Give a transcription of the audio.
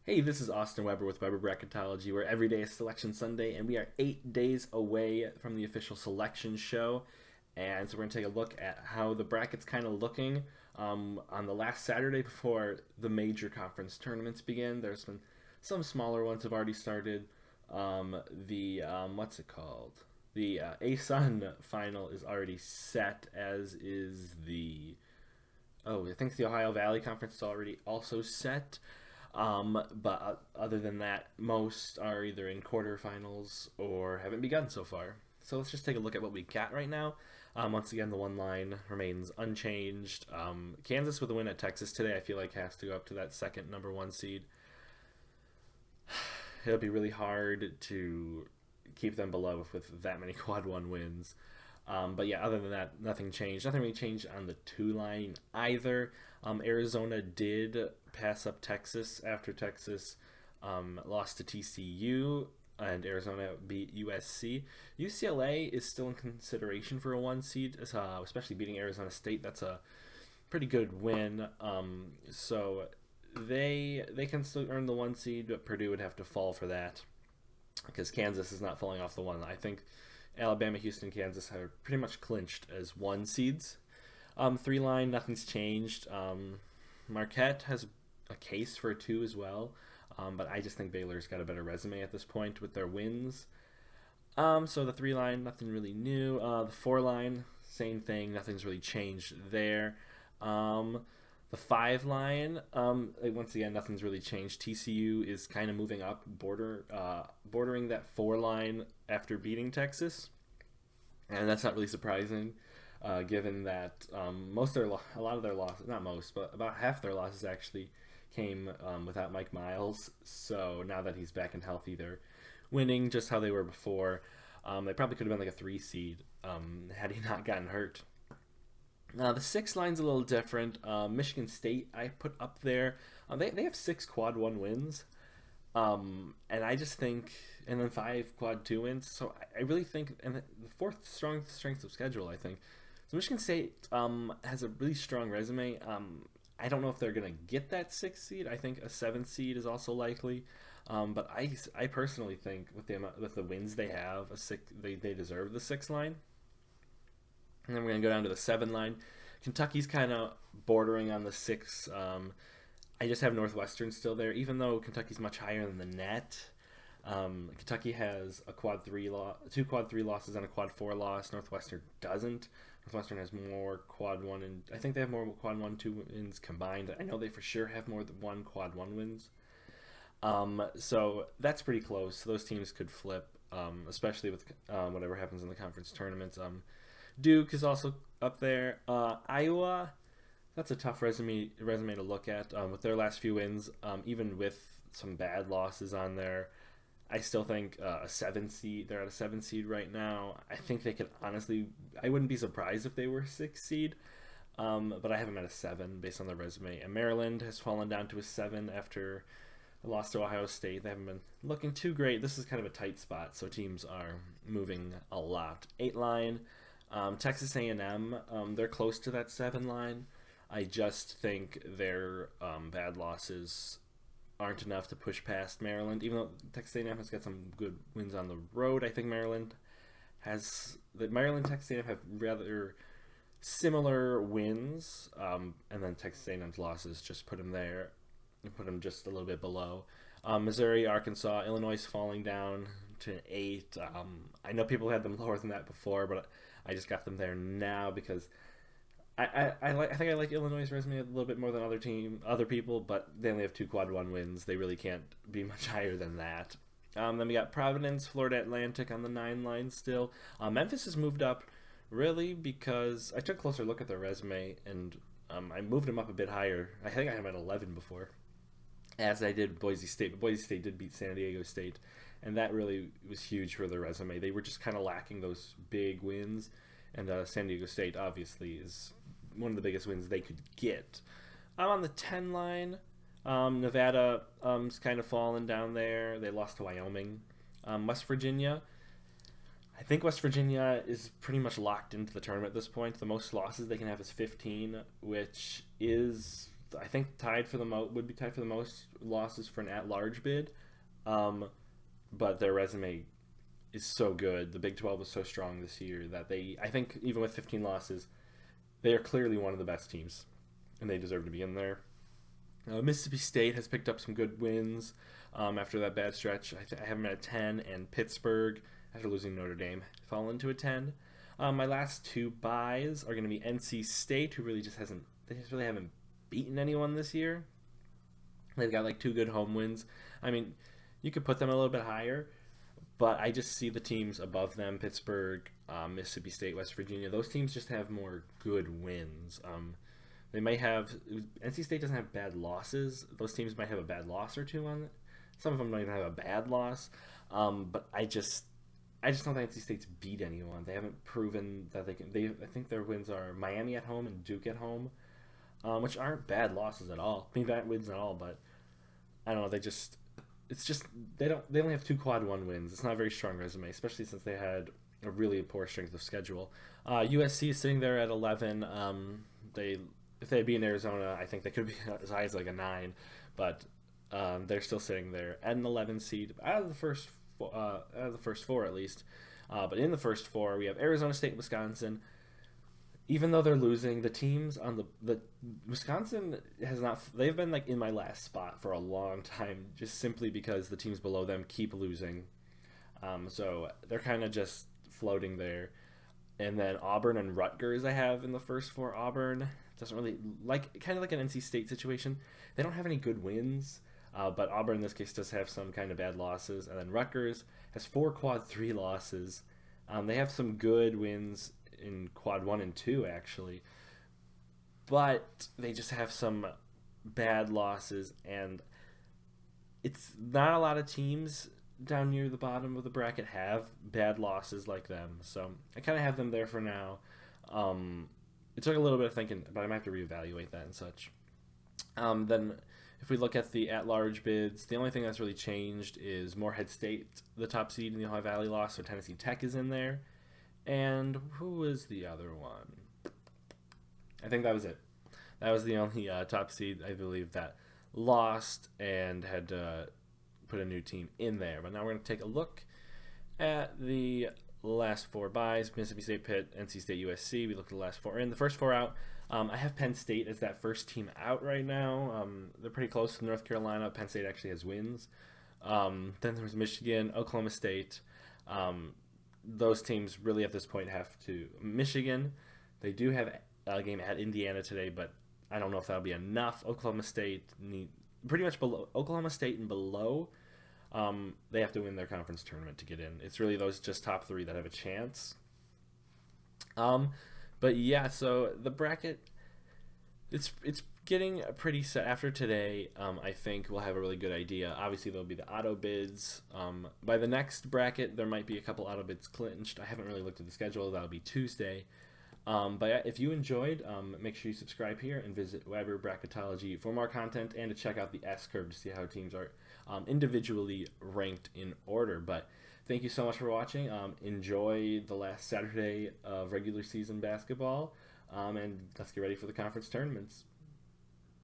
Hey, this is Austin Weber with Weber Bracketology, where every day is Selection Sunday, and we are 8 days away from the official selection show. And so we're going to take a look at how the bracket's kind of looking on the last Saturday before the major conference tournaments begin. There's been some smaller ones have already started. What's it called? The ASUN final is already set, as is I think the Ohio Valley Conference is already also set. But other than that, most are either in quarterfinals or haven't begun so far. So let's just take a look at what we got right now. Once again, the one line remains unchanged. Kansas with a win at Texas today, I feel like has to go up to that second number one seed. It'll be really hard to keep them below with that many quad one wins. But yeah, other than that, nothing changed. Nothing really changed on the two line either. Arizona did pass up Texas after Texas lost to TCU, and Arizona beat USC. UCLA is still in consideration for a one seed, especially beating Arizona State. That's a pretty good win. So they can still earn the one seed, but Purdue would have to fall for that because Kansas is not falling off the one. I think Alabama, Houston, Kansas are pretty much clinched as one seeds. Three line, nothing's changed. Marquette has a case for a two as well, but I just think Baylor's got a better resume at this point with their wins. So the three line, nothing really new. The four line, same thing, nothing's really changed there. The five line, once again, nothing's really changed. TCU is kind of moving up, bordering that four line after beating Texas, and that's not really surprising, given that a lot of their losses, not most, but about half their losses actually came without Mike Miles. So now that he's back and healthy, they're winning just how they were before. They probably could have been like a three seed had he not gotten hurt. The six line's a little different. Michigan State I put up there. They have 6 quad one wins, and I just think, and then 5 quad two wins. So I really think, and the fourth strength of schedule, I think. So Michigan State has a really strong resume. I don't know if they're gonna get that 6th seed. I think a 7th seed is also likely. But I personally think with the wins they have, they deserve the 6 line. And then we're going to go down to the 7 line. Kentucky's kind of bordering on the 6. I just have Northwestern still there, even though Kentucky's much higher than the net. Kentucky has two quad 3 losses and a quad 4 loss. Northwestern doesn't. Northwestern has more quad 1, and I think they have more quad 1, 2 wins combined. I know they for sure have more than 1 quad 1 wins. So that's pretty close. Those teams could flip, especially with whatever happens in the conference tournaments. Duke is also up there. Iowa, that's a tough resume to look at with their last few wins. Even with some bad losses on there, I still think a 7 seed. They're at a 7 seed right now. I think they could honestly. I wouldn't be surprised if they were a 6 seed, but I have them at a 7 based on their resume. And Maryland has fallen down to a 7 after a loss to Ohio State. They haven't been looking too great. This is kind of a tight spot, so teams are moving a lot. 8 line. Texas A&M, they're close to that 7 line. I just think their bad losses aren't enough to push past Maryland. Even though Texas A&M has got some good wins on the road, I think Maryland and Texas A&M have rather similar wins, and then Texas A&M's losses just put them there, and put them just a little bit below. Missouri, Arkansas, Illinois falling down to an 8. I know people had them lower than that before, but I just got them there now because I think I like Illinois' resume a little bit more than other people, but they only have 2 quad 1 wins. They really can't be much higher than that. Then we got Providence, Florida Atlantic on the 9 line still. Memphis has moved up really because I took a closer look at their resume and I moved them up a bit higher. I think I had them at 11 before, as I did Boise State. But Boise State did beat San Diego State, and that really was huge for their resume. They were just kind of lacking those big wins, and San Diego State obviously is one of the biggest wins they could get. I'm on the 10 line. Nevada is kind of falling down there. They lost to Wyoming. West Virginia, I think West Virginia is pretty much locked into the tournament at this point. The most losses they can have is 15, which is I think tied for the would be tied for the most losses for an at-large bid. Um, but their resume is so good. The Big 12 was so strong this year that I think, even with 15 losses, they are clearly one of the best teams, and they deserve to be in there. Mississippi State has picked up some good wins after that bad stretch. I have them at a 10, and Pittsburgh, after losing Notre Dame, fall into a 10. My last two buys are going to be NC State, who they just really haven't beaten anyone this year. They've got like two good home wins. I mean, you could put them a little bit higher, but I just see the teams above them, Pittsburgh, Mississippi State, West Virginia. Those teams just have more good wins. They might have NC State doesn't have bad losses. Those teams might have a bad loss or two on it. Some of them don't even have a bad loss. But I just don't think NC State's beat anyone. They haven't proven that they can. I think their wins are Miami at home and Duke at home, which aren't bad losses at all. I mean, bad wins at all, but I don't know. It's just they only have two quad one wins. It's not a very strong resume, especially since they had a really poor strength of schedule. USC is sitting there at 11. If they had been in Arizona, I think they could be as high as like a 9, but they're still sitting there at an 11 seed out of the first four at least. But in the first four, we have Arizona State, and Wisconsin. Even though they're losing, the teams on the Wisconsin has not. They've been like in my last spot for a long time, just simply because the teams below them keep losing. So they're kind of just floating there. And then Auburn and Rutgers I have in the first four. Auburn doesn't really kind of like an NC State situation. They don't have any good wins, but Auburn in this case does have some kind of bad losses. And then Rutgers has 4 quad 3 losses. They have some good wins in quad 1 and 2 actually, but they just have some bad losses, and it's not a lot of teams down near the bottom of the bracket have bad losses like them, so I kind of have them there for now. It took a little bit of thinking, but I might have to reevaluate that and such. Then if we look at the at-large bids, the only thing that's really changed is Morehead State, the top seed in the Ohio Valley, lost, so Tennessee Tech is in there. And who was the other one? I think that was it. That was the only top seed, I believe, that lost and had to put a new team in there. But now we're going to take a look at the last 4 buys. Mississippi State, Pitt, NC State, USC. We looked at the last 4 in. The first 4 out, I have Penn State as that first team out right now. They're pretty close to North Carolina. Penn State actually has wins. Then there's Michigan, Oklahoma State. Those teams really at this point have to. Michigan, they do have a game at Indiana today, but I don't know if that'll be enough. Oklahoma State pretty much below. Oklahoma State and below, they have to win their conference tournament to get in. It's really those just top 3 that have a chance. But yeah, so the bracket, it's getting pretty set after today. I think we'll have a really good idea. Obviously, there'll be the auto bids. By the next bracket, there might be a couple auto bids clinched. I haven't really looked at the schedule. That'll be Tuesday. But if you enjoyed, make sure you subscribe here and visit Weber Bracketology for more content and to check out the S-curve to see how teams are individually ranked in order. But thank you so much for watching. Enjoy the last Saturday of regular season basketball, and let's get ready for the conference tournaments.